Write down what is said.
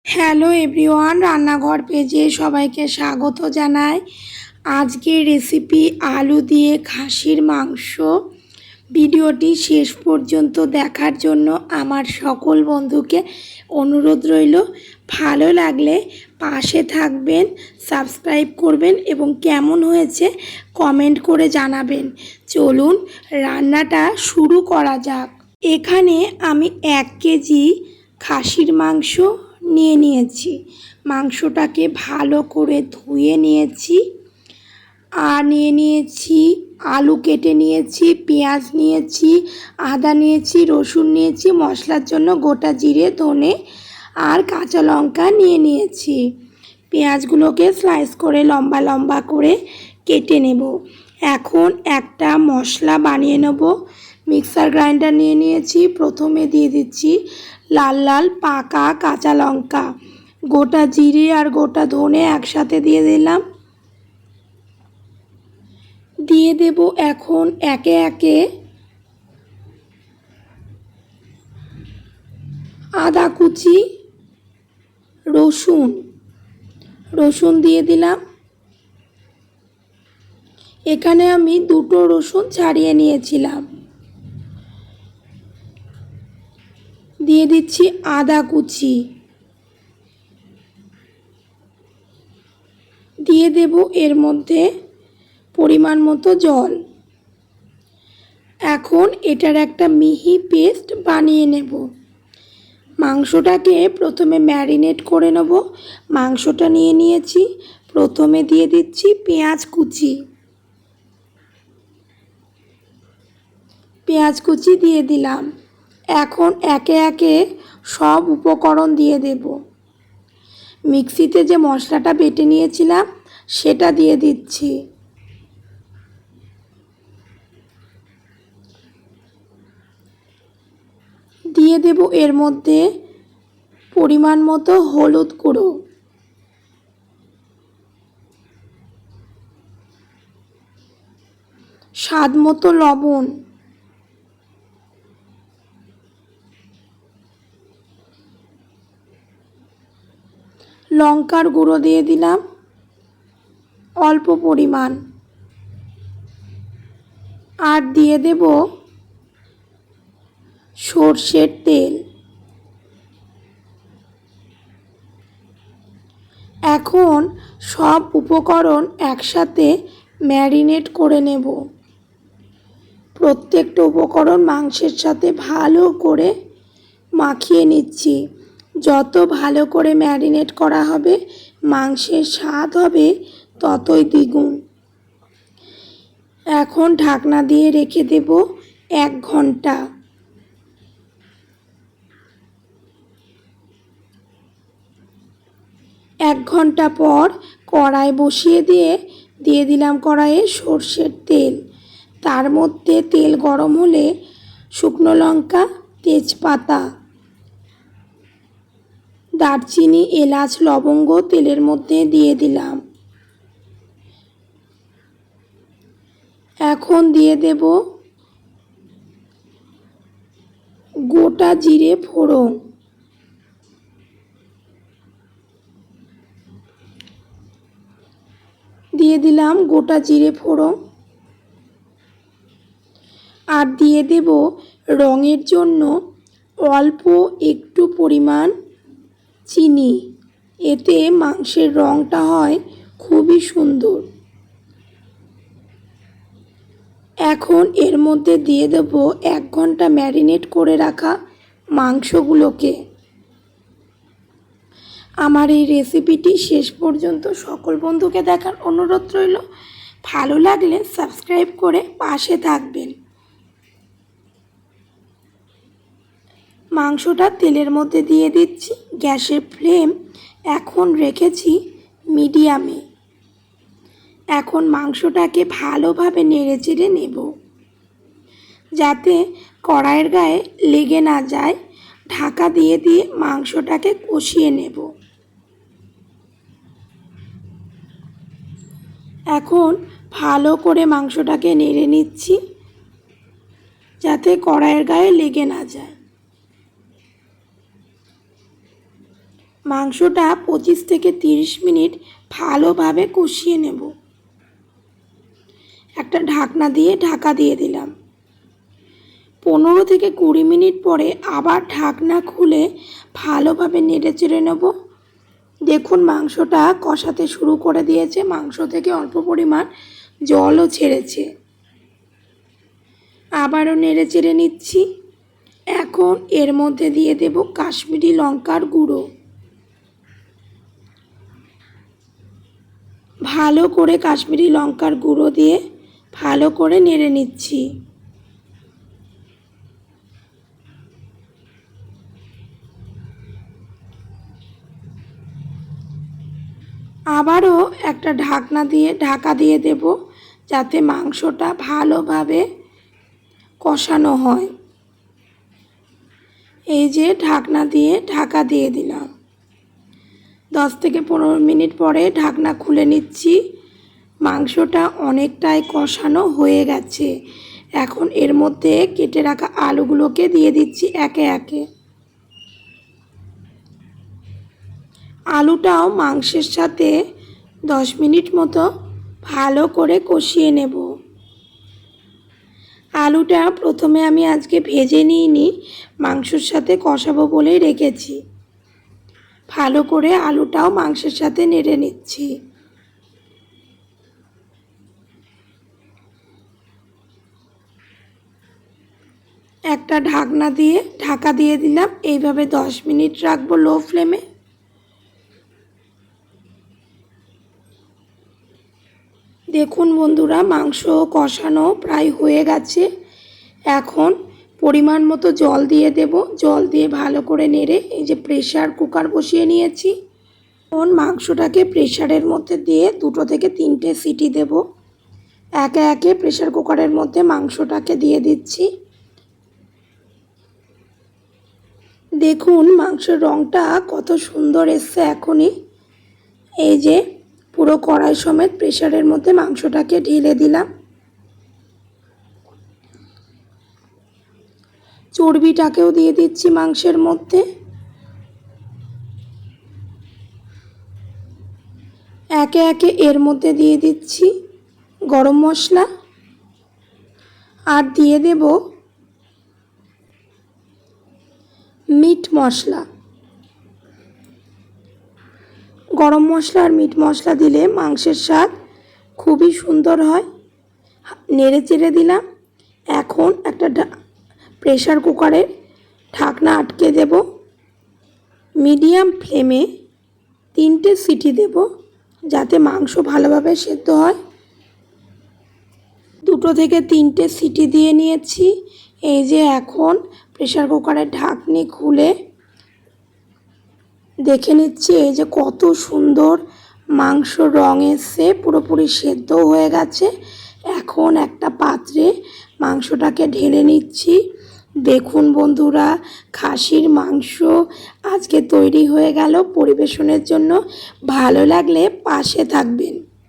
Hello everyone, রান্নাঘর পেজে সবাইকে স্বাগত জানাই। আজকের রেসিপি আলু দিয়ে খাসির মাংস। ভিডিওটি শেষ পর্যন্ত দেখার জন্য আমার সকল বন্ধুকে অনুরোধ রইল। ভালো লাগলে পাশে থাকবেন, সাবস্ক্রাইব করবেন এবং কেমন হয়েছে কমেন্ট করে জানাবেন। চলুন রান্নাটা শুরু করা যাক। এখানে আমি 1 কেজি খাসির মাংস নিয়েছি। মাংসটাকে ভালো করে ধুয়ে নিয়েছি। আর নিয়েছি আলু কেটে নিয়েছি, পেঁয়াজ নিয়েছি, আদা নিয়েছি, রসুন নিয়েছি, মশলার জন্য গোটা জিরে, ধনে আর কাঁচা লঙ্কা নিয়েছি। পেঁয়াজগুলোকে স্লাইস করে লম্বা লম্বা করে কেটে নেব। এখন একটা মশলা বানিয়ে নেব। মিক্সার গ্রাইন্ডার নিয়েছি। প্রথমে দিয়ে দিচ্ছি লাল লাল পাকা কাঁচা লঙ্কা, গোটা জিরে আর গোটা ধনে একসাথে দিয়ে দিলাম। দিয়ে দেব এখন একে একে আদা কুচি, রসুন দিয়ে দিলাম। এখানে আমি 2টো রসুন ছাড়িয়ে নিয়েছিলাম। দিয়ে দিচ্ছি আদা কুচি, দিয়ে দেব এর মধ্যে পরিমাণ মতো জল। এখন এটার একটা মিহি পেস্ট বানিয়ে নেব। মাংসটাকে প্রথমে ম্যারিনেট করে নেব। মাংসটা নিয়েছি। প্রথমে দিয়ে দিচ্ছি পেঁয়াজ কুচি দিয়ে দিলাম। এখন একে একে সব উপকরণ দিয়ে দেব। মিক্সিতে যে মশলাটা বেটে নিয়েছিলাম সেটা দিয়ে দিচ্ছি। দিয়ে দেব এর মধ্যে পরিমাণ মতো হলুদ গুঁড়ো, স্বাদ মতো লবণ, লঙ্কার গুঁড়ো দিয়ে দিলাম অল্প পরিমাণ, আর দিয়ে দেব সর্ষের তেল। এখন সব উপকরণ একসাথে ম্যারিনেট করে নেব। প্রত্যেকটা উপকরণ মাংসের সাথে ভালো করে মাখিয়ে নিচ্ছি। যত ভালো করে ম্যারিনেট করা হবে মাংসের স্বাদ হবে ততই দ্বিগুণ। এখন ঢাকনা দিয়ে রেখে দেব 1 ঘন্টা। এক ঘন্টা পর কড়াই বসিয়ে দিয়ে দিলাম কড়াইয়ে সর্ষের তেল। তার মধ্যে তেল গরম হলে শুকনো লঙ্কা, তেজপাতা, দারচিনি, এলাচ, লবঙ্গ তেলের মধ্যে দিয়ে দিলাম। এখন দিয়ে দেব গোটা জিরে ফোড়ন, দিয়ে দিলাম গোটা জিরে ফোড়ন। আর দিয়ে দেব রঙের জন্য অল্প একটু পরিমাণ চিনি। এতে মাংসের রঙটা হয় খুবই সুন্দর। এখন এর মধ্যে দিয়ে দেব 1 ঘন্টা ম্যারিনেট করে রাখা মাংসগুলোকে। আমার এই রেসিপিটি শেষ পর্যন্ত সকল বন্ধুকে দেখার অনুরোধ রইল। ভালো লাগলে সাবস্ক্রাইব করে পাশে থাকবেন। মাংসটা তেলের মধ্যে দিয়ে দিচ্ছি। গ্যাসের ফ্লেম এখন রেখেছি মিডিয়ামে। এখন মাংসটাকে ভালোভাবে নেড়েচেড়ে নেব যাতে কড়াইয়ের গায়ে লেগে না যায়। ঢাকা দিয়ে মাংসটাকে কষিয়ে নেব। এখন ভালো করে মাংসটাকে নেড়ে নিচ্ছি যাতে কড়াইয়ের গায়ে লেগে না যায়। মাংসটা 25 থেকে 30 মিনিট ভালোভাবে কষিয়ে নেব। একটা ঢাকনা দিয়ে ঢাকা দিয়ে দিলাম। 15 থেকে 20 মিনিট পরে আবার ঢাকনা খুলে ভালোভাবে নেড়ে চেড়ে নেব। দেখুন মাংসটা কষাতে শুরু করে দিয়েছে, মাংস থেকে অল্প পরিমাণ জলও ছেড়েছে। আবারও নেড়ে চেড়ে নিচ্ছি। এখন এর মধ্যে দিয়ে দেব কাশ্মীরি লঙ্কার গুঁড়ো। ভালো করে কাশ্মীরি লঙ্কার গুঁড়ো দিয়ে ভালো করে নেড়ে নিচ্ছি। আবারও একটা ঢাকনা দিয়ে ঢাকা দিয়ে দেব, যাতে মাংসটা ভালোভাবে কষানো হয়। এই যে ঢাকনা দিয়ে ঢাকা দিয়ে দিলাম। 10 থেকে 15 মিনিট পরে ঢাকনা খুলে নিচ্ছি। মাংসটা অনেকটাই কষানো হয়ে গেছে। এখন এর মধ্যে কেটে রাখা আলুগুলোকে দিয়ে দিচ্ছি একে একে। আলুটাও মাংসের সাথে 10 মিনিট মতো ভালো করে কষিয়ে নেব। আলুটা প্রথমে আমি আজকে ভেজে নিইনি, মাংসের সাথে কষাবো বলেই রেখেছি। ভালো করে আলুটাও মাংসের সাথে নেড়ে নিচ্ছি। একটা ঢাকনা দিয়ে ঢাকা দিয়ে দিলাম। এইভাবে 10 মিনিট রাখবো লো ফ্লেমে। দেখুন বন্ধুরা, মাংস কষানো প্রায় হয়ে গেছে। এখন পরিমাণ মতো জল দিয়ে দেব। জল দিয়ে ভালো করে নেড়ে এই যে প্রেসার কুকার বসিয়ে নিয়েছি। এখন মাংসটাকে প্রেসারের মধ্যে দিয়ে 2 থেকে 3টে সিটি দেব। একে একে প্রেসার কুকারের মধ্যে মাংসটাকে দিয়ে দিচ্ছি। দেখুন মাংসের রঙটা কত সুন্দর এসছে এখনই। এই যে পুরো কড়াই সমেত প্রেসারের মধ্যে মাংসটাকে ঢেলে দিলাম। চর্বিটাকেও দিয়ে দিচ্ছি মাংসের মধ্যে। একে একে এর মধ্যে দিয়ে দিচ্ছি গরম মশলা আর দিয়ে দেব মিট মশলা। গরম মশলা আর মিট মশলা দিলে মাংসের স্বাদ খুবই সুন্দর হয়। নেড়ে চেড়ে দিলাম। এখন একটা প্রেসার কুকারের ঢাকনা আটকে দেব। মিডিয়াম ফ্লেমে 3টে সিটি দেব, যাতে মাংস ভালোভাবে সেদ্ধ হয়। 2 থেকে 3টে সিটি দিয়ে নিয়েছি। এই যে এখন প্রেসার কুকারের ঢাকনি খুলে দেখে নিচ্ছি, এই যে কত সুন্দর মাংস রং এসছে, পুরোপুরি সেদ্ধ হয়ে গেছে। এখন একটা পাত্রে মাংসটাকে ঢেলে নিচ্ছি। দেখুন বন্ধুরা, খাসির মাংস আজকে তৈরি হয়ে গেল পরিবেশনের জন্য। ভালো লাগলে পাশে থাকবেন।